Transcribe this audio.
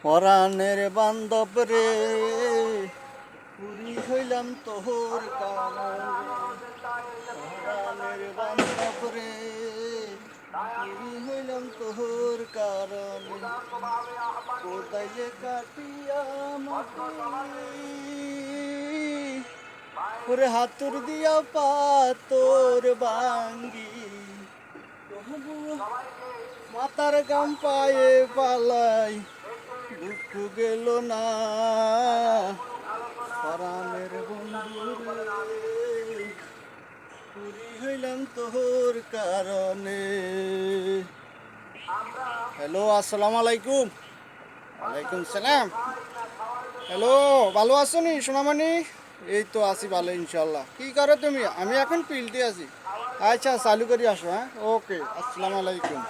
পরাণের বান্ধব রে, পুরি হইলাম তোর কারণে। পরাণের বান্ধব রে, পুরি হইলাম তোর কারণে। কোথায় যে কাটিয়া মাটি, ওরে হাতুর দিয়া পাতর ভাঙ্গি, তবু মাথার গাম পায়ে পালাই, দুঃখ গেল না। পরাণের বন্ধু রে, পুরি হইলাম তোর কারণে। হ্যালো, আসসালামু আলাইকুম। ওয়ালাইকুম সালাম। হ্যালো, ভালো আছো নি সোনামণি? এই তো আছি ভালো ইনশাল্লাহ। কি করো তুমি? আমি এখন ফিল্ডে আছি। আচ্ছা, চালু করি আসো। হ্যাঁ, ওকে, আসসালামু আলাইকুম।